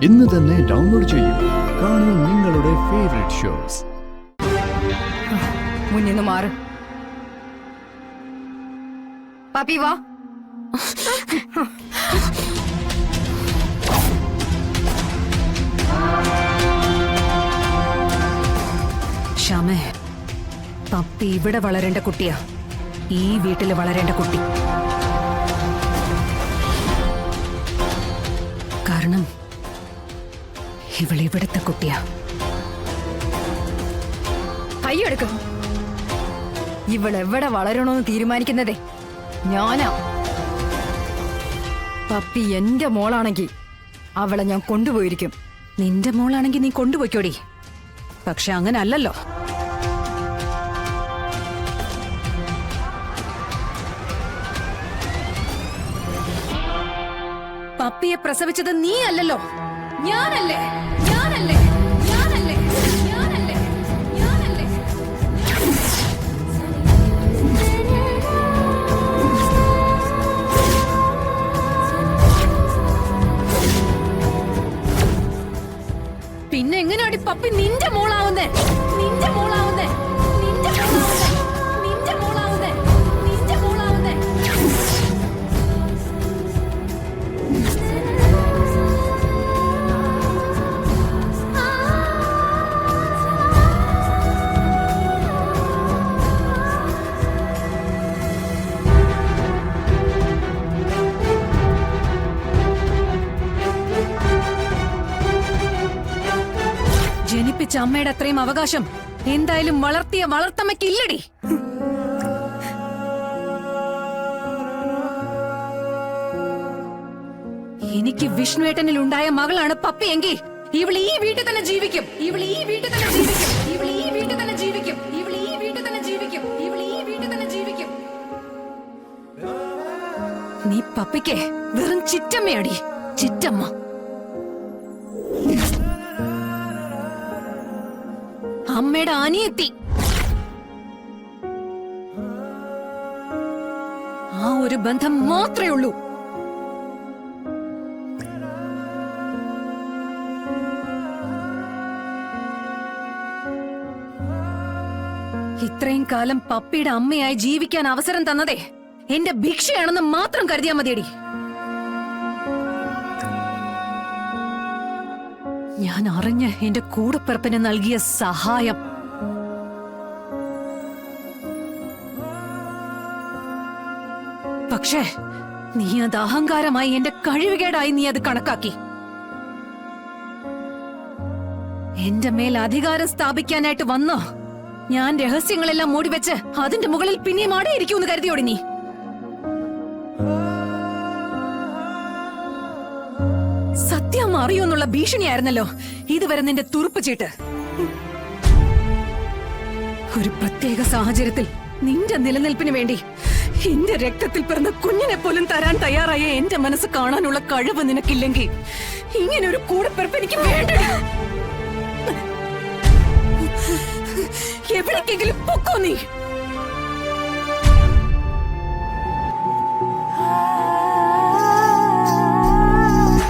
ഇന്ന് തന്നെ ഡൗൺലോഡ് ചെയ്യൂ. കാണൂ നിങ്ങളുടെ ഫേവറേറ്റ് ഷോസ്. മുന്നിന്ന് മാറ്. പാപ്പി വാ. ക്ഷമേ, പപ്പി ഇവിടെ വളരേണ്ട കുട്ടിയാ, ഈ വീട്ടിൽ വളരേണ്ട കുട്ടി. കാരണം ഇവളിവിടുത്തെ കുട്ടിയാ. കൈയെടുക്കും. ഇവളെവിടെ വളരണോന്ന് തീരുമാനിക്കുന്നതേ ഞാനാ. പപ്പി എന്റെ മോളാണെങ്കി അവളെ ഞാൻ കൊണ്ടുപോയിരിക്കും. നിന്റെ മോളാണെങ്കി നീ കൊണ്ടുപോയിക്കോടി. പക്ഷെ അങ്ങനെ അല്ലല്ലോ. പപ്പിയെ പ്രസവിച്ചത് നീ അല്ലല്ലോ, ഞാനല്ലേ, ഞാനല്ലേ, ഞാനല്ലേ, ഞാനല്ലേ, ഞാനല്ലേ. പിന്നെ എങ്ങനെയാടി പപ്പി നിന്റെ മോളാവുന്നേ? നിന്റെ മോളാവുന്നേ, നിന്റെ മോളാവുന്നേ, നിന്റെ മോളാവുന്നേ, നിന്റെ മോളാവുന്നേ. ജനിപ്പിച്ച അമ്മയുടെ അത്രയും അവകാശം എന്തായാലും വളർത്തിയ വളർത്തമ്മയ്ക്കില്ലടി. എനിക്ക് വിഷ്ണുവേട്ടനിൽ ഉണ്ടായ മകളാണ് പപ്പി എങ്കിൽ ഇവൾ ഈ വീട്ടിൽ തന്നെ ജീവിക്കും. ഇവൾ ഈ വീട്ടിൽ തന്നെ ജീവിക്കും. ഇവൾ ഈ വീട്ടിൽ തന്നെ ജീവിക്കും. ഇവൾ ഈ വീട്ടിൽ തന്നെ ജീവിക്കും. ഇവൾ ഈ വീട്ടിൽ തന്നെ ജീവിക്കും. നീ പപ്പിക്ക് വെറും ചിറ്റമ്മയാടി, ചിറ്റമ്മ. അമ്മയുടെ അനിയത്തി. ആ ഒരു ബന്ധം മാത്രമേ ഉള്ളൂ. ഇത്രയും കാലം പപ്പിയുടെ അമ്മയായി ജീവിക്കാൻ അവസരം തന്നതേ എന്റെ ഭിക്ഷയാണെന്ന് മാത്രം കരുതിയാ മതിയടി. ഞാൻ അറിഞ്ഞ് എന്റെ കൂടപ്പിറപ്പിന് നൽകിയ സഹായം. പക്ഷേ നീ അത് അഹങ്കാരമായി, എന്റെ കഴിവുകേടായി നീ അത് കണക്കാക്കി. എന്റെ മേൽ അധികാരം സ്ഥാപിക്കാനായിട്ട് വന്നോ ഞാൻ രഹസ്യങ്ങളെല്ലാം മൂടിവെച്ച് അതിന്റെ മുകളിൽ പിന്നെയും ആടെയിരിക്കുമെന്ന് കരുതിയോടി നീ? സത്യം അറിയൂന്നുള്ള ഭീഷണിയായിരുന്നല്ലോ ഇതുവരെ നിന്റെ തുറുപ്പ് ചീട്ട്. ഒരു പ്രത്യേക സാഹചര്യത്തിൽ നിന്റെ നിലനിൽപ്പിന് വേണ്ടി എന്റെ രക്തത്തിൽ പിറന്ന കുഞ്ഞിനെ പോലും തരാൻ തയ്യാറായ എന്റെ മനസ്സ് കാണാനുള്ള കഴിവ് നിനക്കില്ലെങ്കിൽ ഇങ്ങനെ ഒരു കൂടെപ്പിറപ്പ് എനിക്ക് വേണ്ട. എവിടേക്കെങ്കിലും പൊക്കോ നീ.